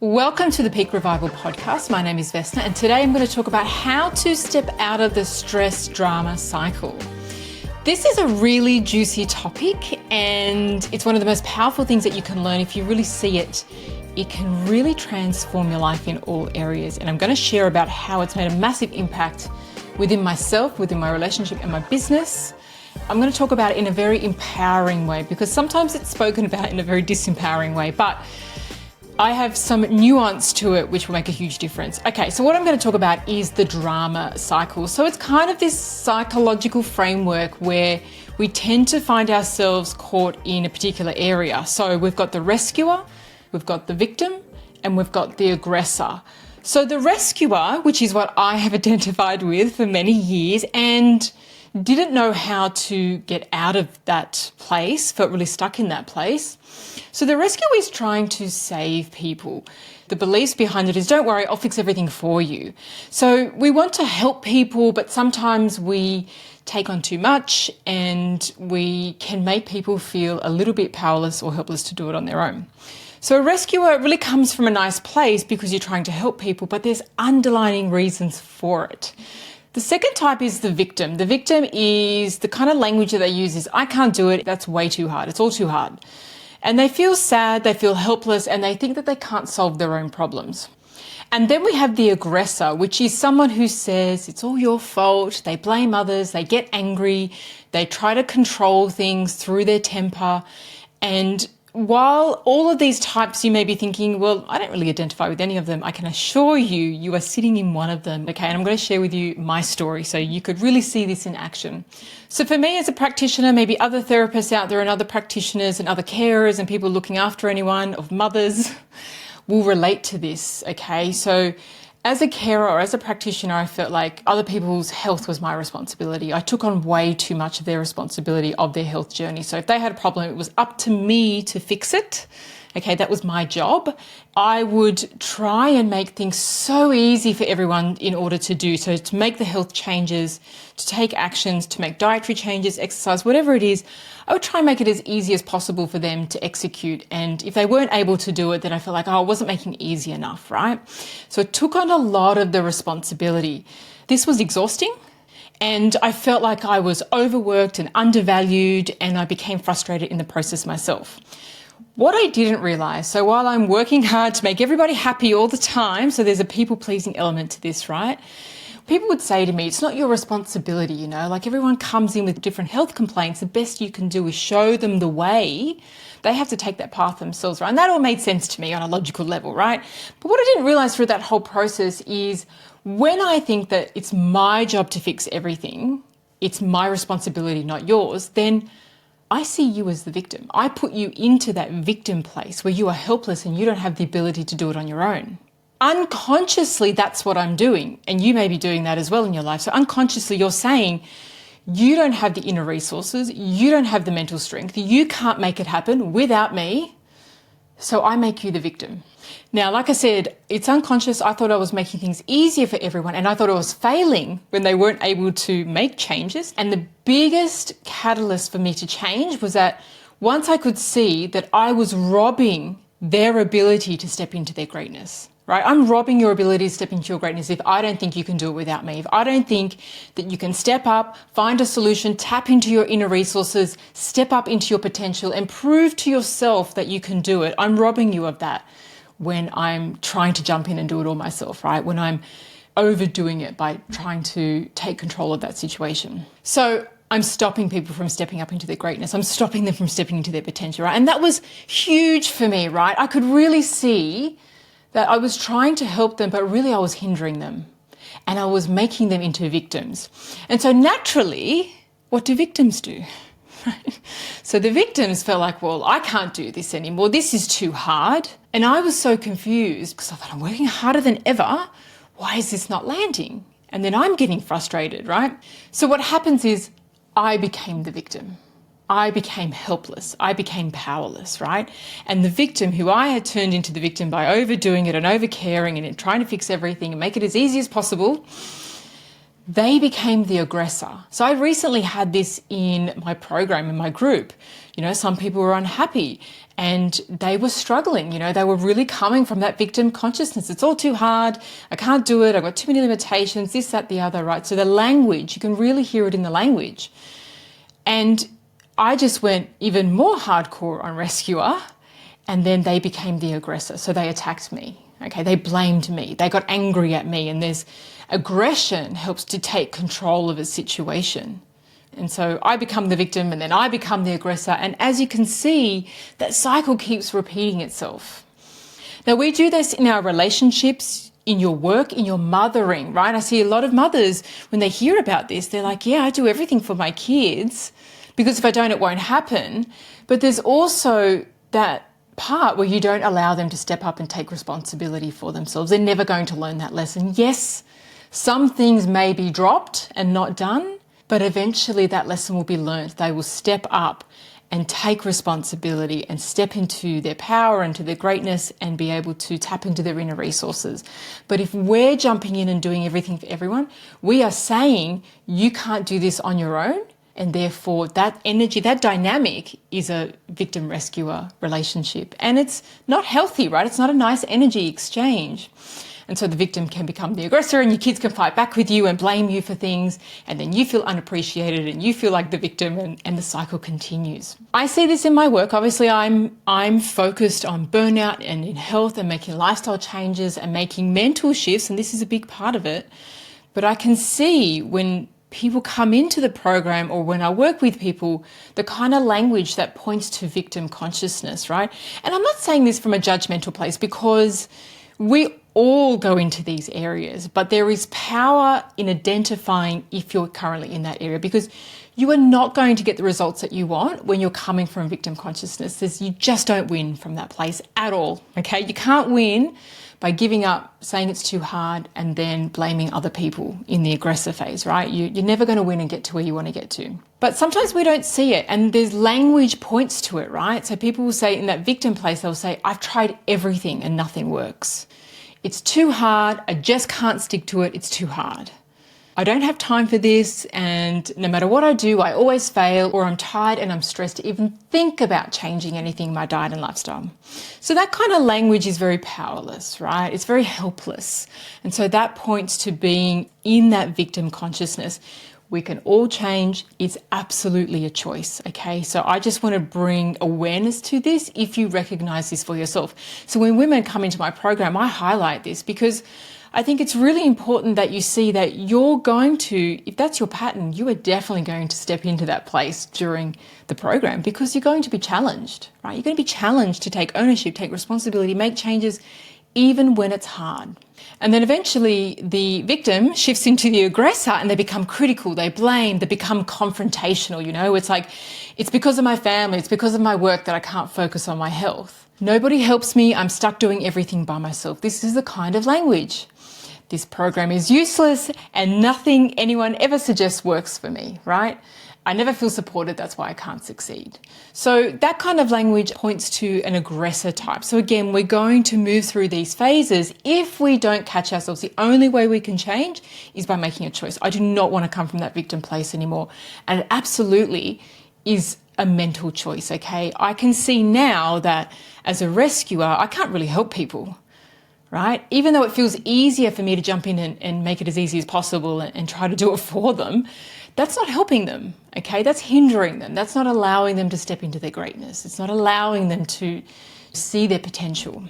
Welcome to the Peak Revival podcast. My name is Vesna, and today I'm going to talk about how to step out of the stress drama cycle. This is a really juicy topic, and it's one of the most powerful things that you can learn if you really see it. It can really transform your life in all areas, and I'm going to share about how it's made a massive impact within myself, within my relationship and my business. I'm going to talk about it in a very empowering way, because sometimes it's spoken about in a very disempowering way, but I have some nuance to it which will make a huge difference. Okay, so what I'm going to talk about is the drama cycle. So it's kind of this psychological framework where we tend to find ourselves caught in a particular area. So we've got the rescuer, we've got the victim, and we've got the aggressor. So the rescuer, which is what I have identified with for many years and didn't know how to get out of that place, felt really stuck in that place. So the rescuer is trying to save people. The beliefs behind it is, don't worry, I'll fix everything for you. So we want to help people, but sometimes we take on too much and we can make people feel a little bit powerless or helpless to do it on their own. So a rescuer really comes from a nice place because you're trying to help people, but there's underlying reasons for it. The second type is the victim. The victim is the kind of language that they use is, I can't do it, that's way too hard, it's all too hard. And they feel sad, they feel helpless, and they think that they can't solve their own problems. And then we have the aggressor, which is someone who says it's all your fault, they blame others, they get angry, they try to control things through their temper. And while all of these types you may be thinking, well, I don't really identify with any of them, I can assure you, you are sitting in one of them. Okay, and I'm going to share with you my story so you could really see this in action. So for me as a practitioner, maybe other therapists out there and other practitioners and other carers and people looking after anyone, of mothers, will relate to this, okay? So as a carer or as a practitioner, I felt like other people's health was my responsibility. I took on way too much of their responsibility of their health journey. So if they had a problem, it was up to me to fix it. Okay, that was my job. I would try and make things so easy for everyone in order to do. So to make the health changes, to take actions, to make dietary changes, exercise, whatever it is, I would try and make it as easy as possible for them to execute. And if they weren't able to do it, then I felt like, I wasn't making it easy enough, right? So it took on a lot of the responsibility. This was exhausting. And I felt like I was overworked and undervalued, and I became frustrated in the process myself. What I didn't realize, so while I'm working hard to make everybody happy all the time, so there's a people-pleasing element to this, right? People would say to me, it's not your responsibility, you know, like everyone comes in with different health complaints. The best you can do is show them the way. They have to take that path themselves, right? And that all made sense to me on a logical level, right? But what I didn't realize through that whole process is when I think that it's my job to fix everything, it's my responsibility, not yours, then I see you as the victim. I put you into that victim place where you are helpless and you don't have the ability to do it on your own. Unconsciously, that's what I'm doing. And you may be doing that as well in your life. So unconsciously, you're saying, you don't have the inner resources. You don't have the mental strength. You can't make it happen without me. So I make you the victim. Now, like I said, it's unconscious. I thought I was making things easier for everyone, and I thought I was failing when they weren't able to make changes. And the biggest catalyst for me to change was that once I could see that I was robbing their ability to step into their greatness, right? I'm robbing your ability to step into your greatness if I don't think you can do it without me. If I don't think that you can step up, find a solution, tap into your inner resources, step up into your potential and prove to yourself that you can do it, I'm robbing you of that when I'm trying to jump in and do it all myself, right? When I'm overdoing it by trying to take control of that situation. So I'm stopping people from stepping up into their greatness. I'm stopping them from stepping into their potential, right? And that was huge for me, right? I could really see that I was trying to help them, but really I was hindering them. And I was making them into victims. And so naturally, what do victims do? Right? So the victims felt like, well, I can't do this anymore. This is too hard. And I was so confused because I thought, I'm working harder than ever. Why is this not landing? And then I'm getting frustrated, right? So what happens is I became the victim. I became helpless. I became powerless, right? And the victim, who I had turned into the victim by overdoing it and overcaring and trying to fix everything and make it as easy as possible, they became the aggressor. So I recently had this in my program, in my group. You know, some people were unhappy And they were struggling, they were really coming from that victim consciousness. It's all too hard. I can't do it. I've got too many limitations, this, that, the other, right? So the language, you can really hear it in the language. And I just went even more hardcore on rescuer, and then they became the aggressor. So they attacked me. Okay, they blamed me. They got angry at me, and there's aggression helps to take control of a situation. And so I become the victim, and then I become the aggressor. And as you can see, that cycle keeps repeating itself. Now, we do this in our relationships, in your work, in your mothering, right? I see a lot of mothers, when they hear about this, they're like, yeah, I do everything for my kids because if I don't, it won't happen. But there's also that part where you don't allow them to step up and take responsibility for themselves. They're never going to learn that lesson. Yes, some things may be dropped and not done, but eventually that lesson will be learned. They will step up and take responsibility and step into their power, into their greatness, and be able to tap into their inner resources. But if we're jumping in and doing everything for everyone, we are saying you can't do this on your own. And therefore that energy, that dynamic is a victim-rescuer relationship. And it's not healthy, right? It's not a nice energy exchange. And so the victim can become the aggressor, and your kids can fight back with you and blame you for things. And then you feel unappreciated and you feel like the victim, and the cycle continues. I see this in my work. Obviously, I'm focused on burnout and in health and making lifestyle changes and making mental shifts. And this is a big part of it. But I can see when people come into the program, or when I work with people, the kind of language that points to victim consciousness, right? And I'm not saying this from a judgmental place, because we all go into these areas, but there is power in identifying if you're currently in that area, because you are not going to get the results that you want when you're coming from victim consciousness. You just don't win from that place at all, okay? You can't win by giving up, saying it's too hard, and then blaming other people in the aggressor phase, right? You're never going to win and get to where you want to get to. But sometimes we don't see it, and there's language points to it, right? So people will say in that victim place, they'll say, I've tried everything and nothing works. It's too hard. I just can't stick to it. It's too hard. I don't have time for this, and no matter what I do, I always fail, or I'm tired and I'm stressed to even think about changing anything in my diet and lifestyle. So that kind of language is very powerless, right? It's very helpless. And so that points to being in that victim consciousness. We can all change. It's absolutely a choice, okay? So I just want to bring awareness to this if you recognize this for yourself. So when women come into my program, I highlight this because I think it's really important that you see that you're going to, if that's your pattern, you are definitely going to step into that place during the program, because you're going to be challenged, right? You're going to be challenged to take ownership, take responsibility, make changes, even when it's hard. And then eventually the victim shifts into the aggressor, and they become critical, they blame, they become confrontational, It's like, it's because of my family, it's because of my work that I can't focus on my health. Nobody helps me, I'm stuck doing everything by myself. This is the kind of language. This program is useless, and nothing anyone ever suggests works for me, right? I never feel supported, that's why I can't succeed. So that kind of language points to an aggressor type. So again, we're going to move through these phases. If we don't catch ourselves, the only way we can change is by making a choice. I do not want to come from that victim place anymore. And it absolutely is a mental choice, okay? I can see now that as a rescuer, I can't really help people, right? Even though it feels easier for me to jump in and make it as easy as possible and try to do it for them, that's not helping them, okay? That's hindering them. That's not allowing them to step into their greatness. It's not allowing them to see their potential.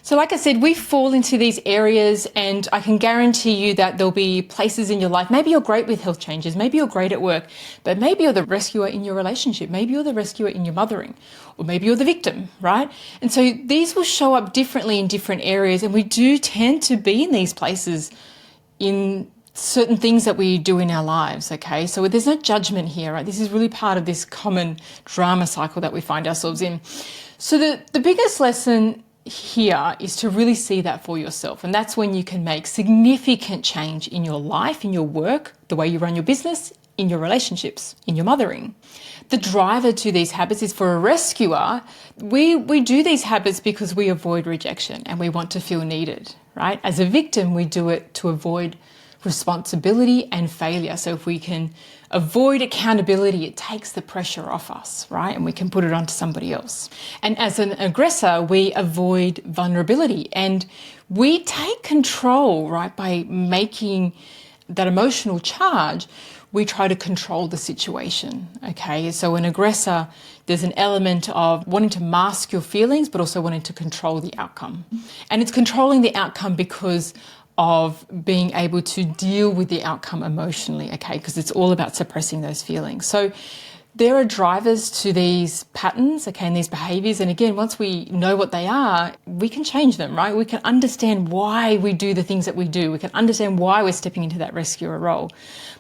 So like I said, we fall into these areas, and I can guarantee you that there'll be places in your life. Maybe you're great with health changes. Maybe you're great at work, but maybe you're the rescuer in your relationship. Maybe you're the rescuer in your mothering, or maybe you're the victim, right? And so these will show up differently in different areas, and we do tend to be in these places in certain things that we do in our lives, okay? So there's no judgment here, right? This is really part of this common drama cycle that we find ourselves in. So the biggest lesson here is to really see that for yourself. And that's when you can make significant change in your life, in your work, the way you run your business, in your relationships, in your mothering. The driver to these habits is, for a rescuer, we do these habits because we avoid rejection and we want to feel needed, right? As a victim, we do it to avoid responsibility and failure. So if we can avoid accountability, it takes the pressure off us, right? And we can put it onto somebody else. And as an aggressor, we avoid vulnerability and we take control, right? By making that emotional charge, we try to control the situation, okay? So an aggressor, there's an element of wanting to mask your feelings, but also wanting to control the outcome. And it's controlling the outcome because of being able to deal with the outcome emotionally, okay? Because it's all about suppressing those feelings. So there are drivers to these patterns, okay, and these behaviors. And again, once we know what they are, we can change them, right? We can understand why we do the things that we do. We can understand why we're stepping into that rescuer role.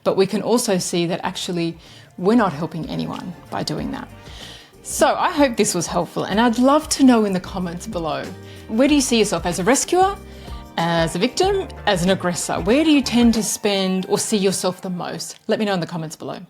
But we can also see that actually we're not helping anyone by doing that. So I hope this was helpful. And I'd love to know in the comments below, where do you see yourself as a rescuer, as a victim, as an aggressor? Where do you tend to spend or see yourself the most? Let me know in the comments below.